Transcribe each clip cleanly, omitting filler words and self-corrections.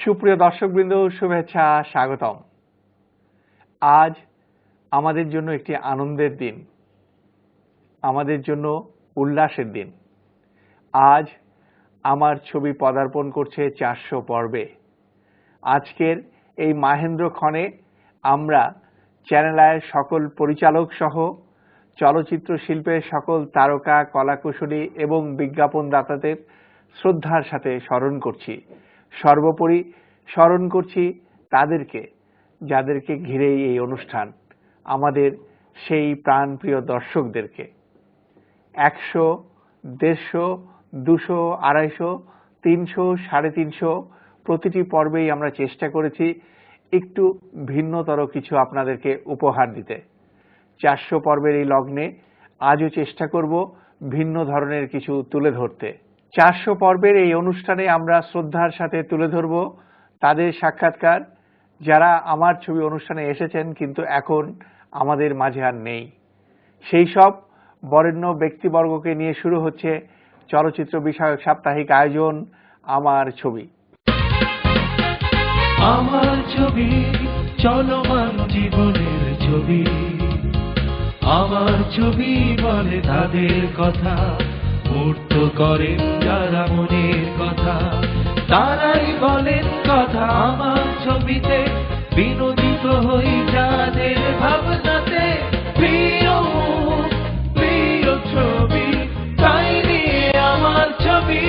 সুপ্রিয় দর্শকবৃন্দ, শুভেচ্ছা, স্বাগতম। আজ আমাদের জন্য একটি আনন্দের দিন, আমাদের জন্য উল্লাসের দিন। আজ আমার ছবি পদার্পণ করছে 400 পর্বে। আজকের এই মাহেন্দ্রক্ষণে আমরা চ্যানেল আয়ের সকল পরিচালক সহ চলচ্চিত্র শিল্পের সকল তারকা, কলাকুশলী এবং বিজ্ঞাপনদাতাদের শ্রদ্ধার সাথে স্মরণ করছি। সর্বোপরি স্মরণ করছি তাদেরকে যাদেরকে ঘিরেই এই অনুষ্ঠান, আমাদের সেই প্রাণপ্রিয় দর্শকদেরকে। 100, 150, 200, 250, 300, 350 প্রতিটি পর্বেই আমরা চেষ্টা করেছি একটু ভিন্নতর কিছু আপনাদেরকে উপহার দিতে। 400 পর্বের এই লগ্নে আজও চেষ্টা করব ভিন্ন ধরনের কিছু তুলে ধরতে। 400 পর্বের এই অনুষ্ঠানে আমরা শ্রদ্ধার সাথে তুলে ধরব তাদের সাক্ষাৎকার যারা আমার ছবি অনুষ্ঠানে এসেছেন কিন্তু এখন আমাদের মাঝে আর নেই। সেই সব বরেণ্য ব্যক্তিবর্গকে নিয়ে শুরু হচ্ছে চলচ্চিত্র বিষয়ক সাপ্তাহিক আয়োজন আমার ছবি। আমার ছবি, চলমান জীবনের ছবি। আমার ছবি বলে তাদের কথা, মূর্ত করেন যারা মনের কথা। তারাই বলেন কথা আমার ছবিতে, বিনোদিত হই যাদের ভাবনাতে। প্রিয় প্রিয় ছবি, তাই নিয়ে আমার ছবি।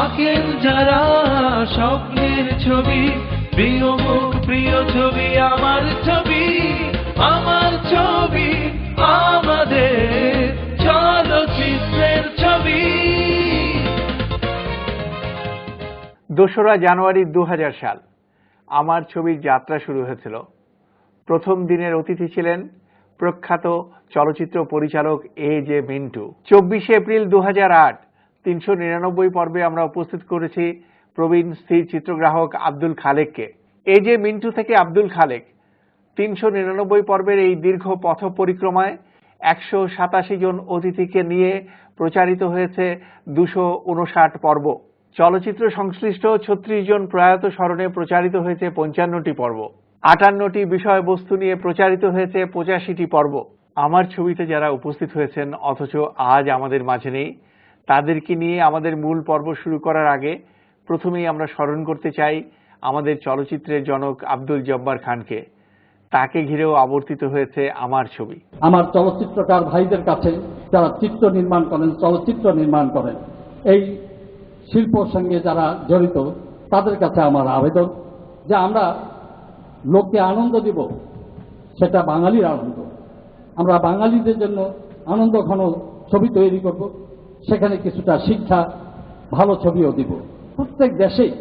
আঁকেন যারা স্বপ্নের ছবি, প্রিয় মুখ, প্রিয় ছবি, আমার ছবি। আমার ছবি, আমাদের চলচ্চিত্রের ছবি। 2রা জানুয়ারি 2000 সাল আমার ছবির যাত্রা শুরু হয়েছিল। প্রথম দিনের অতিথি ছিলেন প্রখ্যাত চলচ্চিত্র পরিচালক A.J. মিন্টু। 24 এপ্রিল 2008 399 পর্বে আমরা উপস্থিত করেছি প্রবীণ স্থির চিত্রগ্রাহক আব্দুল খালেককে। A.J. মিন্টু থেকে আব্দুল খালেক 399 পর্বের এই দীর্ঘ পথ পরিক্রমায় 187 জন অতিথিকে নিয়ে প্রচারিত হয়েছে 259 পর্ব। চলচ্চিত্র সংশ্লিষ্ট 36 জন প্রয়াত স্মরণে প্রচারিত হয়েছে 55টি পর্ব। 58টি বিষয়বস্তু নিয়ে প্রচারিত হয়েছে 85টি পর্ব। আমার ছবিতে যারা উপস্থিত হয়েছেন অথচ আজ আমাদের মাঝে নেই, তাদেরকে নিয়ে আমাদের মূল পর্ব শুরু করার আগে প্রথমেই আমরা স্মরণ করতে চাই আমাদের চলচ্চিত্রের জনক আব্দুল জব্বার খানকে। তাকে ঘিরেও আবর্তিত হয়েছে আমার ছবি। আমার চলচ্চিত্রকার ভাইদের কাছে যারা চিত্র নির্মাণ করেন, চলচ্চিত্র নির্মাণ করেন, এই শিল্পর সঙ্গে যারা জড়িত, তাদের কাছে আমার আবেদন যে আমরা লোককে আনন্দ দিব, সেটা বাঙালির আনন্দ। আমরা বাঙালিদের জন্য আনন্দ ঘন ছবি তৈরি করব, সেখানে কিছুটা শিক্ষা, ভালো ছবিও দিব। প্রত্যেক দেশেই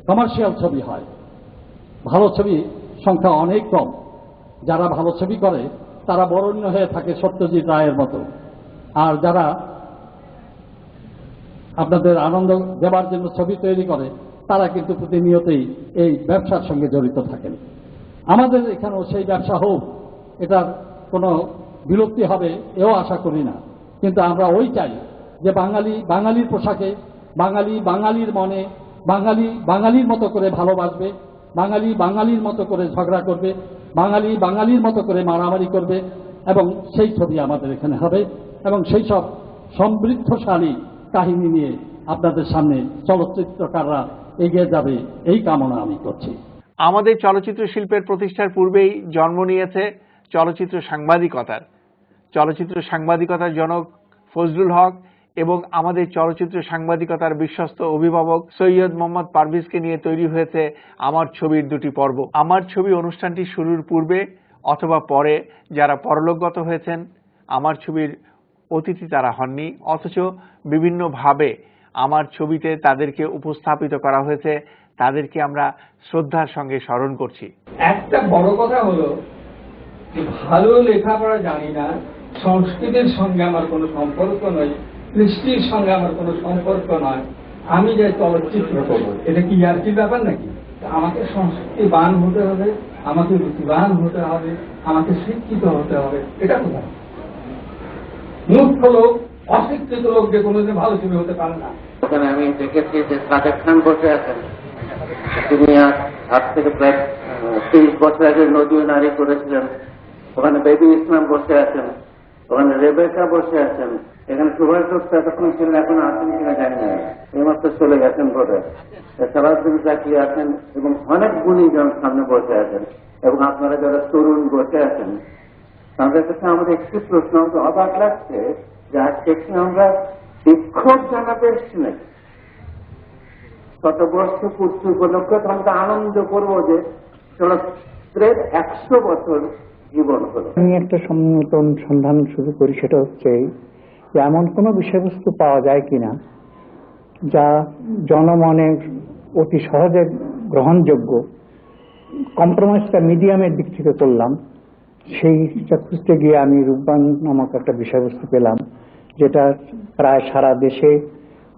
কমার্শিয়াল ছবি হয়, ভালো ছবি সংখ্যা অনেক কম। যারা ভালো ছবি করে তারা বরেণ্য হয়ে থাকে সত্যজিৎ রায়ের মতো, আর যারা আপনাদের আনন্দ দেবার জন্য ছবি তৈরি করে তারা কিন্তু প্রতিনিয়তই এই ব্যবসার সঙ্গে জড়িত থাকেন। আমাদের এখানেও সেই ব্যবসা হোক, এটার কোনো বিলুপ্তি হবে এও আশা করি না, কিন্তু আমরা ওই চাই যে বাঙালি বাঙালির পোশাকে, বাঙালি বাঙালির মনে, বাঙালি বাঙালির মতো করে ভালোবাসবে, বাঙালি বাঙালির মতো করে ঝগড়া করবে, বাঙালি বাঙালির মতো করে মারামারি করবে, এবং সেই ছবি আমাদের এখানে হবে। এবং সেই সব সমৃদ্ধশালী কাহিনী নিয়ে আপনাদের সামনে চলচ্চিত্রকাররা এগিয়ে যাবে, এই কামনা আমি করছি। আমাদের চলচ্চিত্র শিল্পের প্রতিষ্ঠার পূর্বেই জন্ম নিয়েছে চলচ্চিত্র সাংবাদিকতার। চলচ্চিত্র সাংবাদিকতার জনক ফজলুল হক এবং আমাদের চলচ্চিত্র সাংবাদিকতার বিশ্বস্ত অভিভাবক সৈয়দ মোহাম্মদ পারভেজকে নিয়ে তৈরি হয়েছে আমার ছবির 2টি পর্ব। আমার ছবি অনুষ্ঠানটি শুরুর পূর্বে অথবা পরে যারা পরলোকগত হয়েছেন, আমার ছবির অতিথি তারা হননি, অথচ বিভিন্নভাবে আমার ছবিতে তাদেরকে উপস্থাপিত করা হয়েছে। তাদেরকে আমরা শ্রদ্ধার সঙ্গে স্মরণ করছি। একটা বড় কথা হলো যে ভালো লেখাপড়া জানি না, সংস্কৃতির সঙ্গে আমার কোনো সম্পর্ক নয়, কৃষ্টির সঙ্গে আমার কোনো সম্পর্ক নয়, আমি যে চলচ্চিত্র করবো এটা কি ইয়ার্কির ব্যাপার নাকি? আমাকে সংস্কৃতিবান হতে হবে, আমাকে রুচিবান হতে হবে, আমাকে শিক্ষিত হতে হবে, এটা কোথায়? মূর্খ লোক, অশিক্ষিত লোক যে কোনোদিন ভালো ছবি হতে পারে না। ওখানে আমি দেখেছি যে সাদেক খান বসে আছেন, তিনি আজ থেকে প্রায় 30 বছর আগে নদীও নারী করেছিলেন। ওখানে বেবি ইসলাম বসে আছেন, ওখানে রেবেকা বসে আছেন, এখানে সুভাষ দত্ত এতক্ষণ ছিলেন, এখন আছেন কিনা জানি না, এইমাত্র চলে গেছেন বোধহয়। সালাউদ্দিন জাকি আছেন এবং অনেক গুণীজন সামনে বসে আছেন, এবং আপনারা যারা তরুণ বসে আছেন তাদের কাছে আমাদের একটি প্রশ্ন আমাকে অবাক লাগছে যে আজকে কি আমরা বিক্ষোভ জানাতে এসছি নাকি? শতবর্ষ পূর্তি উপলক্ষে আমরা আনন্দ করবো যে চলচ্চিত্রের 100 বছর জীবন হলো। আমি একটা নতুন সন্ধান শুরু করি, সেটা হচ্ছে যে এমন কোনো বিষয়বস্তু পাওয়া যায় কিনা যা জনমনের অতি সহজে গ্রহণযোগ্য। কম্প্রোমাইজটা মিডিয়ামের দিক থেকে করলাম, সেইটা খুঁজতে গিয়ে আমি রূপবান নামক একটা বিষয়বস্তু পেলাম, যেটা প্রায় সারা দেশে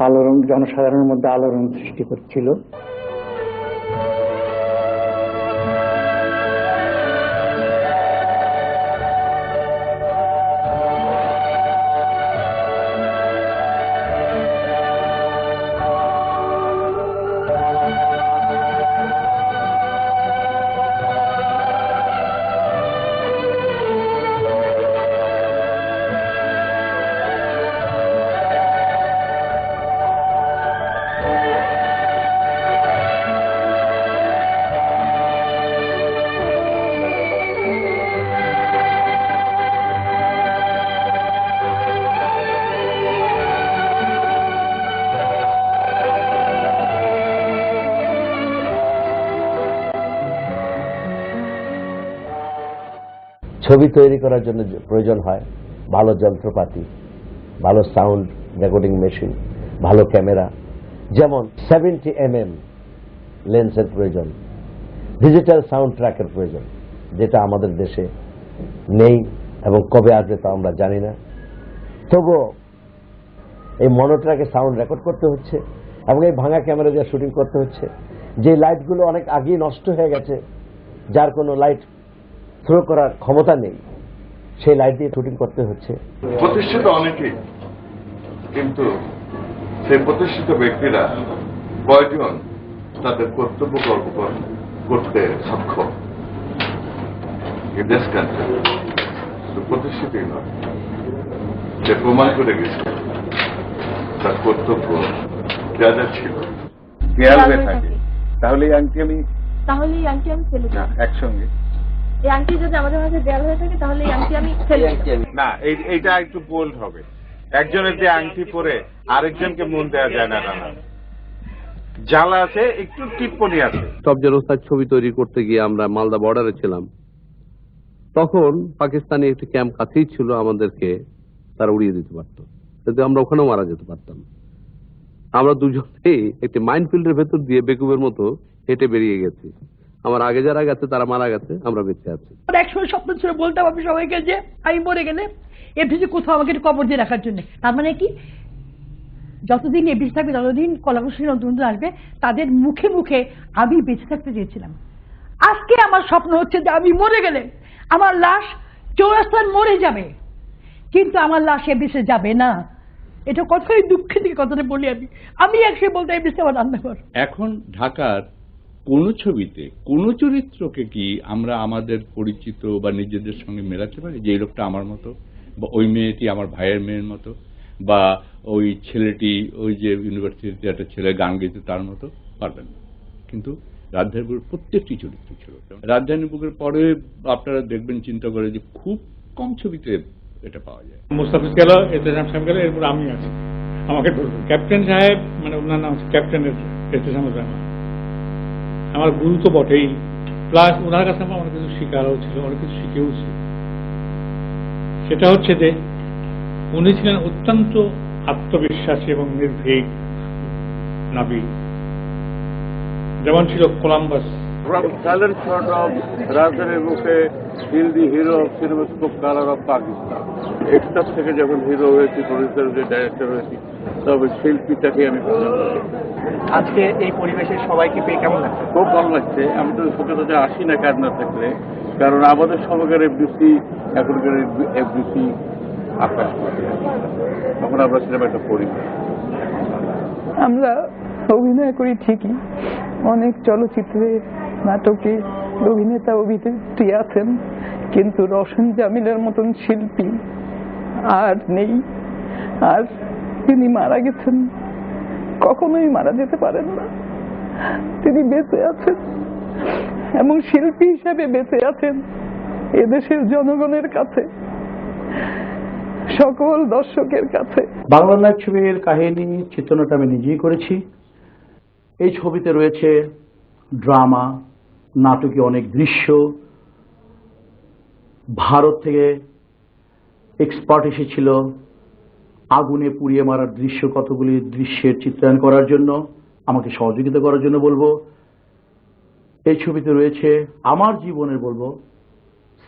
আলোড়ন, জনসাধারণের মধ্যে আলোড়ন সৃষ্টি করছিল। ছবি তৈরি করার জন্য প্রয়োজন হয় ভালো যন্ত্রপাতি, ভালো সাউন্ড রেকর্ডিং মেশিন, ভালো ক্যামেরা, যেমন 70mm লেন্সের প্রয়োজন, ডিজিটাল সাউন্ড ট্র্যাকের প্রয়োজন, যেটা আমাদের দেশে নেই এবং কবে আসবে তা আমরা জানি না। তবুও এই মনোট্র্যাকে সাউন্ড রেকর্ড করতে হচ্ছে এবং এই ভাঙা ক্যামেরা দিয়ে শুটিং করতে হচ্ছে। যে লাইটগুলো অনেক আগেই নষ্ট হয়ে গেছে, যার কোনো লাইট থ্রো করার ক্ষমতা নেই, সেই লাইট দিয়ে শুটিং করতে হচ্ছে। প্রতিষ্ঠিত অনেকেই, কিন্তু সেই প্রতিষ্ঠিত ব্যক্তিরা কয়জন তাদের কর্তব্য করতে সক্ষম? দেশ কান্ট্রি শুধু প্রতিষ্ঠিতই নয়, সে প্রমাণ করে গেছে তার কর্তব্য যা যা ছিল দেয়াল হয়ে থাকে। তাহলে এই আংটি আমি ফেলে দিই একসঙ্গে, এই আংটি যদি আমাদের মাঝে দেয়াল হয়ে থাকে তাহলে এই আংটি আমি ফেলে দিই না, এইটা একটু বোল্ড হবে। একজনের যে আংটি পরে আরেকজনকে মন দেওয়া যায় না, না জ্বালা আছে, একটু টিপ্পনি আছে। সব জনতার ছবি তৈরি করতে গিয়ে আমরা মালদা বর্ডারে ছিলাম, তখন পাকিস্তানি একটি ক্যাম্প কাছেই ছিল, আমাদেরকে তারা উড়িয়ে দিতে পারত, কিন্তু আমরা ওখানেও মারা যেতে পারতাম। আমরা দুজনেই একটি মাইনফিল্ডের ভেতর দিয়ে বেকুবের মতো হেঁটে বেরিয়ে গেছি। আমার আগে যারা গেছে তারা মারা গেছে, আমরা বেঁচে আছি। একসময় স্বপ্ন ছিল বলতাম আমি সবাইকে যে আমি মরে গেলে এফডিসি কোথাও আমাকে একটু কবর দিয়ে রাখার জন্য। তার মানে কি, যতদিন এফডিসি থাকবে ততদিন কলাকুশলী নতুন আসবে, তাদের মুখে মুখে আমি বেঁচে থাকতে চেয়েছিলাম। আজকে আমার স্বপ্ন হচ্ছে যে আমি মরে গেলে আমার লাশ চৌরাস্তার মরে যাবে, কিন্তু আমার লাশ এফডিসি যাবে না। এটা কতই দুঃখের দিকে কথাটা বলি আমি একসময় বলতে এফডিসি আমার রান্নাঘর। এখন ঢাকার কোন ছবিতে কোন চরিত্রকে কি আমরা আমাদের পরিচিত বা নিজেদের সঙ্গে মেলাতে পারি, যে এই লোকটা আমার মতো, বা ওই মেয়েটি আমার ভাইয়ের মেয়ের মতো, বা ওই ছেলেটি ওই যে ইউনিভার্সিটিতে একটা ছেলে গান গেছে তার মতো? পারবেন না। কিন্তু রাজধানী বুকের প্রত্যেকটি চরিত্র ছিল। রাজধানী বুকের পরে আপনারা দেখবেন, চিন্তা করে যে খুব কম ছবিতে এটা পাওয়া যায়। মুস্তাফিজ গেল, এতেজাম সাহেব গেল, এরপর আমি আছি, আমাকে ধরবেন ক্যাপ্টেন সাহেব, মানে ওনার নাম ক্যাপ্টেন এতেজাম, আমার গুরু তো বটেই, প্লাস ওনার কাছে আমার অনেক কিছু শিকারও ছিল, অনেক কিছু শিখেওছি। সেটা হচ্ছে যে উনি ছিলেন অত্যন্ত আত্মবিশ্বাসী এবং নির্ভীক নাবিক, যেমন ছিল Columbus. from silent shot of রাজধানীর মুখে হিল the hero of cinemascope colour of Pakistan, extra থেকে যখন হিরো হয়েছি, প্রডিউসার হয়েছি, ডাইরেক্টর হয়েছি, তবে শিল্পীটাকে আমি পছন্দ করি। আজকে এই পরিবেশে সবাইকে পেয়ে কেমন লাগছে? খুব ভালো লাগছে। আমি তো সত্যি কথা আসি না কাজ না থাকলে, কারণ আমাদের সময়কার এফডিসি এখনকার এফডিসি আকাশ পাশে, তখন আমরা সিনেমাটা করি। আমরা অভিনয় করি ঠিকই, অনেক চলচ্চিত্রে নাটকে অভিনেতা অভিনেত্রী আছেন, কিন্তু রওশন জামিলের মতন শিল্পী আর নেই। আর তিনি মারা গেছেন, কখনোই মারা যেতে পারেন না। তিনি বেঁচে আছেন এবং শিল্পী হিসেবে বেঁচে আছেন এদেশের জনগণের কাছে, সকল দর্শকের কাছে। বাংলা নায়ক ছবির কাহিনী চিত্রনাট্য আমি নিজেই করেছি। এই ছবিতে রয়েছে ড্রামা, নাটকীয় অনেক দৃশ্য, ভারত থেকে এক্সপার্ট এসেছিল আগুনে পুড়িয়ে মারার দৃশ্য, কতগুলি দৃশ্যের চিত্রায়ন করার জন্য আমাকে সহযোগিতা করার জন্য বলবো। এই ছবিতে রয়েছে আমার জীবনের বলবো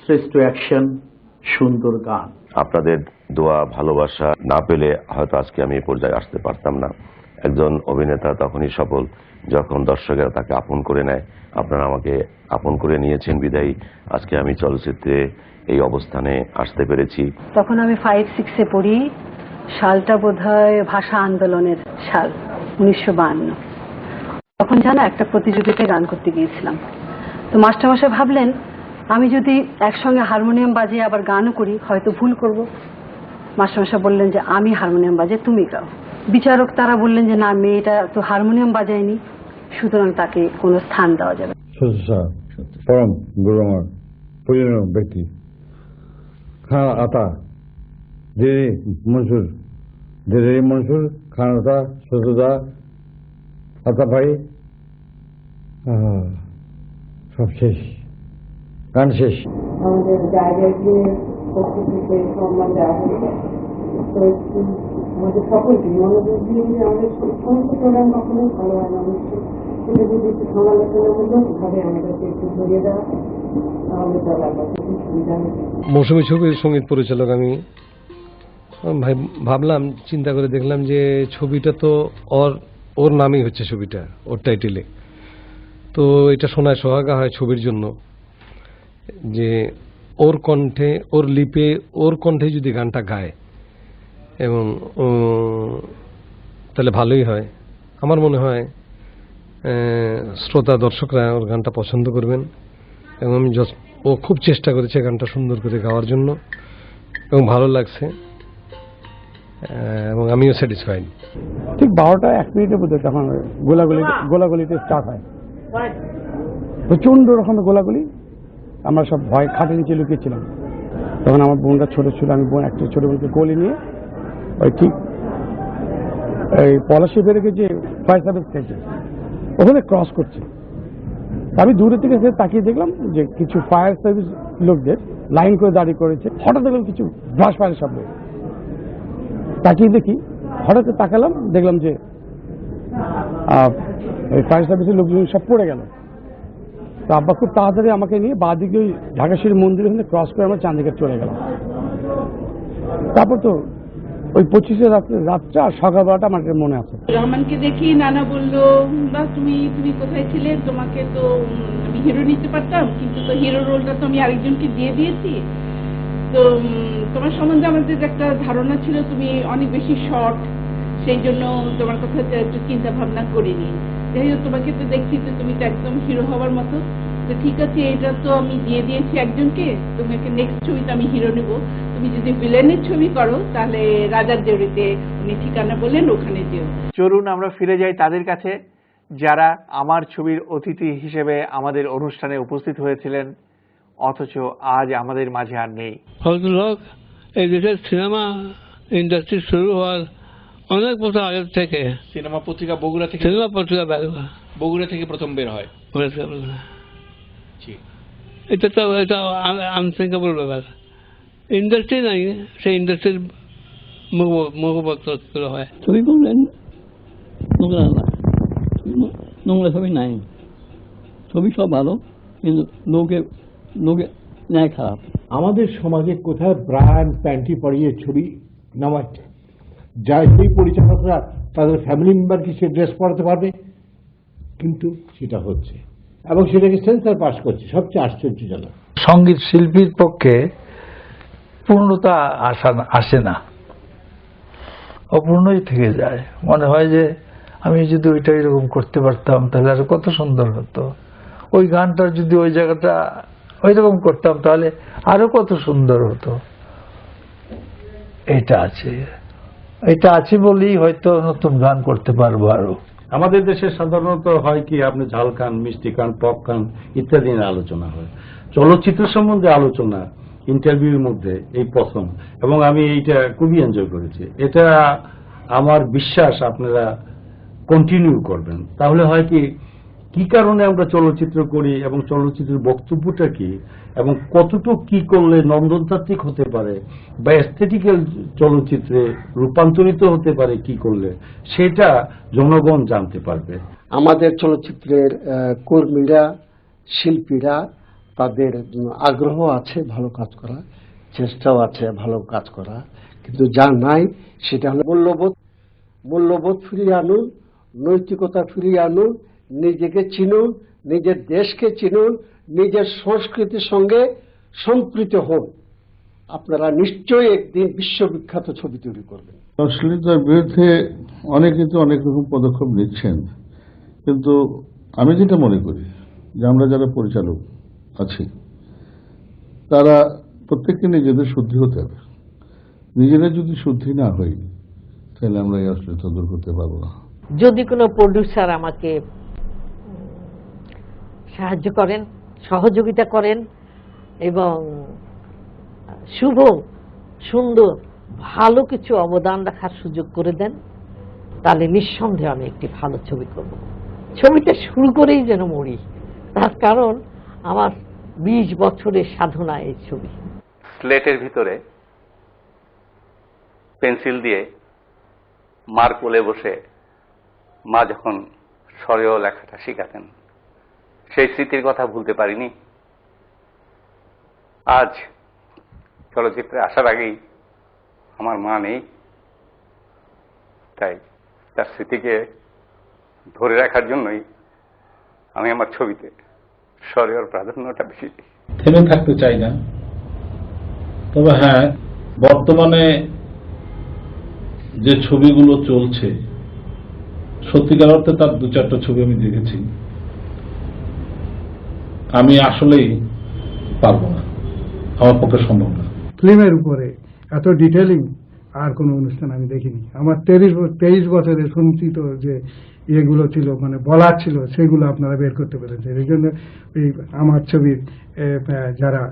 শ্রেষ্ঠ অ্যাকশন, সুন্দর গান। আপনাদের দোয়া ভালোবাসা না পেলে হয়তো আজকে আমি এই পর্যায়ে আসতে পারতাম না। একজন অভিনেতা তখনই সফল যখন দর্শকেরা তাকে আপন করে নেয়। আপনারা আমাকে আপন করে নিয়েছেন বিদায়ী আজকে আমি চলচ্চিত্রে এই অবস্থানে আসতে পেরেছি। তখন আমি 5-6-এ পড়ি, সালটা বোধহয় ভাষা আন্দোলনের সাল, 1952। তখন জানো একটা প্রতিযোগিতায় গান করতে গিয়েছিলাম, তো মাস্টারমশাই ভাবলেন আমি যদি একসঙ্গে হারমোনিয়াম বাজিয়ে আবার গানও করি হয়তো ভুল করব। মাস্টারমশাই বললেন যে আমি হারমোনিয়াম বাজিয়ে তুমি গাও। বিচারক তারা বললেন যে না, মেয়েটা তো হারমোনিয়াম বাজায়নি, সুতরাং তাকে কোনো স্থান দেওয়া যাবে। পরম গুরু আমার প্রিয় ব্যক্তি খান আতা মনসুর খান আতা সজদা আতা ভাই, সব শেষ, গান শেষ। আমাদের জায়গাকে প্রকৃতিকে সম্মান দেওয়া হয়েছে, তো আমাদের সকলকে মনোযোগ দিয়ে আমাদের সমস্ত প্রোগ্রাম কখনোই ভালো হয় না। সেটা যদি একটু সমালোচনামূলকভাবে আমাদেরকে একটু ধরিয়ে দেওয়া তাহলে চলার কথা সুবিধা হবে। মৌসুমী ছবির সঙ্গীত পরিচালক আমি ভাবলাম, চিন্তা করে দেখলাম যে ছবিটা তো ওর নামই হচ্ছে, ছবিটা ওর টাইটেলে, তো এটা শোনায় সোহাগা হয় ছবির জন্য, যে ওর কণ্ঠে, ওর লিপে, ওর কণ্ঠে যদি গানটা গায় এবং তাহলে ভালোই হয়। আমার মনে হয় শ্রোতা দর্শকরা ওর গানটা পছন্দ করবেন এবং ও খুব চেষ্টা করেছে গানটা সুন্দর করে গাওয়ার জন্য এবং ভালো লাগছে এবং আমিও স্যাটিসফাইড। ঠিক 12টা 1 মিনিটের মধ্যে তখন গোলাগুলিতে স্টার্ট হয়, প্রচন্ড রকমের গোলাগুলি। আমরা সব ভয় খাটে নিচে লুকিয়েছিলাম। তখন আমার বোনটা ছোট ছিল, আমি একটা ছোট বোনকে কোলে নিয়ে ওই ঠিক এই পলাশি বেড়ে গেছে ফায়ার সার্ভিস থেকে, ওখানে ক্রস করছে। আমি দূরে থেকে তাকিয়ে দেখলাম যে কিছু ফায়ার সার্ভিস লোকদের লাইন করে দাঁড়িয়ে করেছে। হঠাৎ দেখলাম কিছু ব্রাশ ফায়ারের শব্দ, তাকিয়ে দেখি, হঠাৎ তাকালাম, দেখলাম যে ফায়ার সার্ভিসের লোকজন সব পড়ে গেল। তো আব্বা খুব তাড়াতাড়ি আমাকে নিয়ে বাঁ দিকে ওই ঢাকাশির মন্দির ওখানে ক্রস করে আমরা চান্দিঘাট চলে গেলাম। তারপর তো ওই 25শে রাতটা আর সকাল 12টা আমার মনে আছে। রহমানকে দেখি নানা বললো, বা তুমি কোথায় ছিলে, তোমাকে তো আমি হিরো নিতে পারতাম, কিন্তু তো হিরো রোলটা তো আমি আরেকজনকে দিয়ে দিয়েছি। তো তোমার সম্বন্ধে আমাদের একটা ধারণা ছিল তুমি অনেক বেশি শর্ট, সেই জন্য তোমার কথা একটু চিন্তা ভাবনা করিনি। যাই হোক, তোমাকে তো দেখছি তো তুমি তো একদম হিরো হওয়ার মতো। তো ঠিক আছে, এটা তো আমি দিয়ে দিয়েছি একজনকে, তোমাকে নেক্সট ছবিতে আমি হিরো নেব। তুমি যদি ভিলেনের ছবি করো তাহলে রাজার দেউড়িতে উনি ঠিকানা বললেন, ওখানে যেও। চলুন আমরা ফিরে যাই তাদের কাছে যারা আমার ছবির অতিথি হিসেবে আমাদের অনুষ্ঠানে উপস্থিত হয়েছিলেন অথচ আজ আমাদের মাঝে আর নেই। ফজলুল, এই দেশের সিনেমা ইন্ডাস্ট্রি শুরু হওয়ার অনেক বছর আগের থেকে সিনেমা পত্রিকা বগুড়া থেকে বগুড়া থেকে প্রথম বের হয়। এটা তো এটা আনথিঙ্কেবল ব্যাপার। ইন্ডাস্ট্রি নাই, সেই ইন্ডাস্ট্রির মুখপত্র হয়। ছবি করলেন নোংরা ছবি নাই, ছবি সব ভালো, কিন্তু লোকে লোকে ন্যায় খারাপ। আমাদের সমাজে কোথায় ব্র্যান্ড প্যান্টি পরিয়ে ছবি নামাচ্ছে, যা সেই পরিচালকরা তাদের ফ্যামিলি মেম্বারকে সে ড্রেস পরাতে পারবে, কিন্তু সেটা হচ্ছে এবং সেটাকে সেন্সর পাস করছে। সবচেয়ে আশ্চর্যজনক, সঙ্গীত শিল্পীর পক্ষে পূর্ণতা আসে না, অপূর্ণই থেকে যায়। মনে হয় যে আমি যদি ওইটা এরকম করতে পারতাম তাহলে আরো কত সুন্দর হতো, ওই গানটার যদি ওই জায়গাটা ওই রকম করতাম তাহলে আরো কত সুন্দর হতো। এটা আছে বলেই হয়তো নতুন গান করতে পারবো। আরো আমাদের দেশে সাধারণত হয় কি, আপনি ঝাল খান, মিষ্টি খান, টক খান ইত্যাদি নিয়ে আলোচনা হয়। চলচ্চিত্র সম্বন্ধে আলোচনা ইন্টারভিউর মধ্যে এই প্রথম, এবং আমি এইটা খুবই এনজয় করেছি। এটা আমার বিশ্বাস আপনারা কন্টিনিউ করবেন। তাহলে হয় কি, কি কারণে আমরা চলচ্চিত্র করি এবং চলচ্চিত্রের বক্তব্যটা কি এবং কতটুকু কি করলে নন্দনতাত্ত্বিক হতে পারে বা এস্থেটিক্যাল চলচ্চিত্রে রূপান্তরিত হতে পারে কি করলে, সেটা জনগণ জানতে পারবে। আমাদের চলচ্চিত্রের কর্মীরা, শিল্পীরা, তাদের আগ্রহ আছে ভালো কাজ করা, চেষ্টাও আছে ভালো কাজ করা, কিন্তু যা নাই সেটা হলো মূল্যবোধ ফিরিয়ে আনুন, নৈতিকতা ফিরিয়ে আনুন, নিজেকে চিনুন, নিজের দেশকে চিনুন, নিজের সংস্কৃতির সঙ্গে সম্পৃক্ত হন। আপনারা নিশ্চয়ই একদিন বিশ্ববিখ্যাত ছবি তৈরি করবেন। অশ্লীলতার বিরুদ্ধে অনেকে তো অনেক রকম পদক্ষেপ নিচ্ছেন, কিন্তু আমি যেটা মনে করি যে আমরা যারা পরিচালক আছি তারা প্রত্যেককে নিজেদের শুদ্ধি হতে হবে। নিজেরা যদি শুদ্ধি না হই তাহলে আমরা এই অশ্লীলতা দূর করতে পারবো না। যদি কোনো প্রডিউসার আমাকে সাহায্য করেন, সহযোগিতা করেন এবং শুভ সুন্দর ভালো কিছু অবদান রাখার সুযোগ করে দেন, তাহলে নিঃসন্দেহে আমি একটি ভালো ছবি করব। ছবিটা শুরু করেই যেন মরি, তার কারণ আমার 20 বছরের সাধনা এই ছবি। স্লেটের ভিতরে পেন্সিল দিয়ে মার কোলে বসে মা যখন স্বরেও লেখাটা শিখাতেন, সেই স্মৃতির কথা ভুলতে পারিনি। আজ চলচ্চিত্রে আসার আগেই আমার মা নেই, তাই তার স্মৃতিকে ধরে রাখার জন্যই আমি আমার ছবিতে স্বরের প্রাধান্যটা বেশি দিই। থেমে থাকতে চাই না, তবে হ্যাঁ, বর্তমানে যে ছবিগুলো চলছে সত্যিকার অর্থে তার 2-4টা ছবি আমি দেখেছি, আমি আসলেই পারবো না, আমার পক্ষে সম্ভব না। ফিল্মের উপরে এত ডিটেলিং আর কোনো অনুষ্ঠান আমি দেখিনি। আমার 23 বছরে সঞ্চিত যে ইয়েগুলো ছিল, মানে বলার ছিল, সেগুলো আপনারা বের করতে পেরেছেন। এই জন্য এই আমার ছবির যারা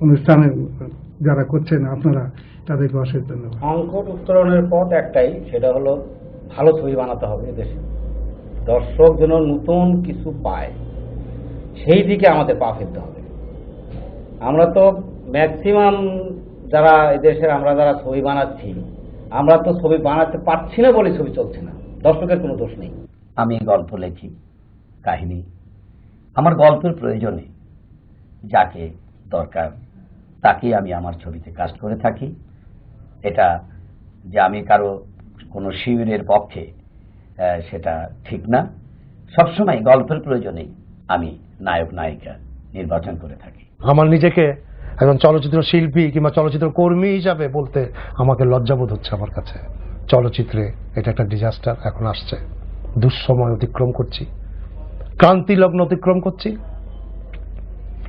অনুষ্ঠানে যারা করছেন আপনারা, তাদেরকে অশেষ ধন্যবাদ। সংকট উত্তরণের পথ একটাই, সেটা হলো ভালো ছবি বানাতে হবে এদেশে, দর্শক যেন নতুন কিছু পায়, সেই দিকে আমাদের পা ফেলতে হবে। আমরা তো ম্যাক্সিমাম যারা এদেশের আমরা যারা ছবি বানাচ্ছি, আমরা তো ছবি বানাতে পারছি না বলে ছবি চলছে না, দর্শকের কোনো দোষ নেই। আমি গল্প লেখি, কাহিনী, আমার গল্পের প্রয়োজনে যাকে দরকার তাকেই আমি আমার ছবিতে কাস্ট করে থাকি। এটা যে আমি কারো কোনো শিবিরের পক্ষে সেটা ঠিক না। সবসময় গল্পের প্রয়োজনেই আমি নায়ক নায়িকা নির্বাচন করে থাকি। আমার নিজেকে একজন চলচ্চিত্র শিল্পী কিংবা চলচ্চিত্র কর্মী হিসাবে বলতে আমাকে লজ্জাবোধ হচ্ছে। আমার কাছে চলচ্চিত্রে এটা একটা ডিজাস্টার এখন আসছে, দুঃসময় অতিক্রম করছি, ক্রান্তি লগ্ন অতিক্রম করছি।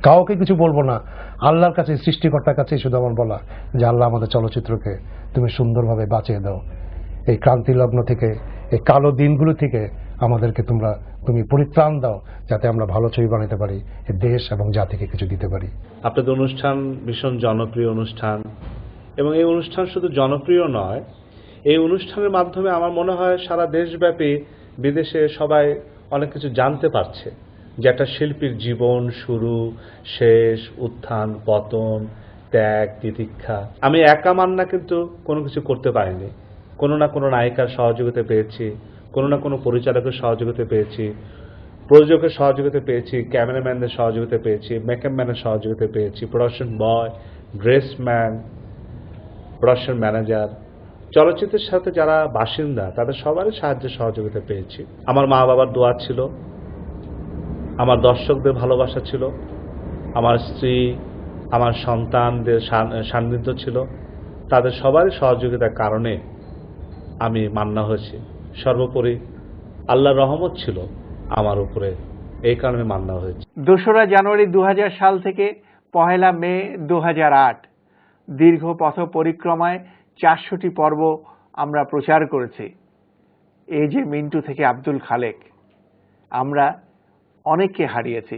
কাউকে কিছু বলবো না, আল্লাহর কাছে, সৃষ্টিকর্তার কাছেই শুধু আমার বলা যে আল্লাহ আমাদের চলচ্চিত্রকে তুমি সুন্দরভাবে বাঁচিয়ে দাও, এই ক্রান্তি লগ্ন থেকে, এই কালো দিনগুলো থেকে আমাদেরকে তুমি পরিত্রাণ দাও, যাতে আমরা ভালো ছবি বানাতে পারি, এই দেশ এবং জাতিকে কিছু দিতে পারি। আপনাদের অনুষ্ঠান ভীষণ জনপ্রিয় অনুষ্ঠান, এবং এই অনুষ্ঠান শুধু জনপ্রিয় নয়, এই অনুষ্ঠানের মাধ্যমে আমার মনে হয় সারা দেশব্যাপী বিদেশে সবাই অনেক কিছু জানতে পারছে, যে একটা শিল্পীর জীবন, শুরু, শেষ, উত্থান, পতন, ত্যাগ, তিতিক্ষা। আমি একা মান্না কিন্তু কোনো কিছু করতে পারিনি, কোনো না কোনো নায়িকার সহযোগিতা পেয়েছি, কোনো না কোনো পরিচালকের সহযোগিতা পেয়েছি, প্রযোজকের সহযোগিতা পেয়েছি, ক্যামেরাম্যানদের সহযোগিতা পেয়েছি, মেকআপ ম্যানের সহযোগিতা পেয়েছি, প্রোডাকশন বয়, ড্রেসম্যান, প্রোডাকশন ম্যানেজার, চলচ্চিত্রের সাথে যারা বাসিন্দা তাদের সবারই সাহায্য সহযোগিতা পেয়েছি। আমার মা বাবার দোয়া ছিল, আমার দর্শকদের ভালোবাসা ছিল, আমার স্ত্রী, আমার সন্তানদের সান্নিধ্য ছিল, তাদের সবারই সহযোগিতার কারণে আমি মান্না হয়েছি। সর্বোপরি আল্লাহর রহমত ছিল আমার উপরে, এই কারণে মান্না হয়েছে। 2রা জানুয়ারি 2000 সাল থেকে 1 মে 2008 দীর্ঘ পথ পরিক্রমায় 400টি পর্ব আমরা প্রচার করেছি। এই যে মিন্টু থেকে আব্দুল খালেক, আমরা অনেককে হারিয়েছি,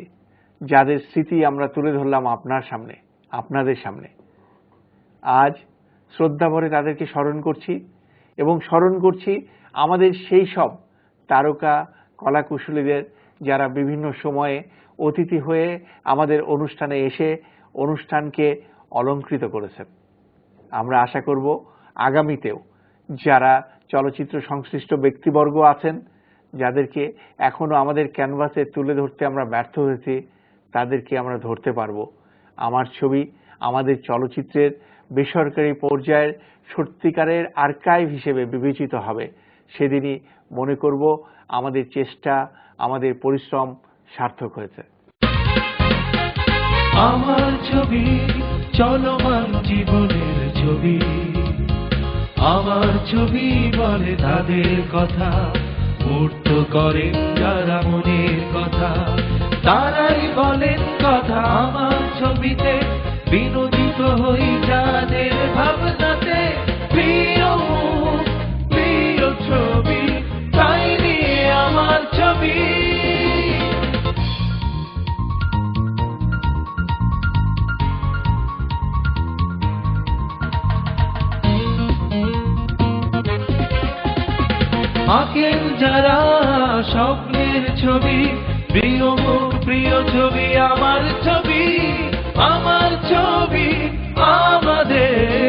যাদের স্মৃতি আমরা তুলে ধরলাম আপনার সামনে, আপনাদের সামনে। আজ শ্রদ্ধাভরে তাদেরকে স্মরণ করছি এবং স্মরণ করছি আমাদের সেই সব তারকা কলাকুশলীদের যারা বিভিন্ন সময়ে অতিথি হয়ে আমাদের অনুষ্ঠানে এসে অনুষ্ঠানকে অলংকৃত করেছেন। আমরা আশা করব আগামীতেও যারা চলচ্চিত্র সংশ্লিষ্ট ব্যক্তিবর্গ আছেন, যাদেরকে এখনো আমাদের ক্যানভাসে তুলে ধরতে আমরা ব্যর্থ হয়েছি, তাদেরকে আমরা ধরতে পারব। আমার ছবি আমাদের চলচ্চিত্রের বেসরকারি পর্যায়ের সত্যিকারের আর্কাইভ হিসেবে বিবেচিত হবে। সেদিনই মনে করব আমাদের চেষ্টা, আমাদের পরিশ্রম সার্থক হয়েছে। আমার ছবি চলমান জীবনের ছবি, আমার ছবি বলে তাদের কথা, মূর্ত করেন যারা মনের কথা, তারাই বলেন কথা আমার ছবিতে, বিনোদিত হই যাদের ভাবনাতে। প্রিয় মুখ, প্রিয় ছবি, তাই নিয়ে আমার ছবি। আঁকেন যারা স্বপ্নের ছবি, প্রিয় মুখ, প্রিয় ছবি, আমার ছবি, আমার ছবি, আমাদের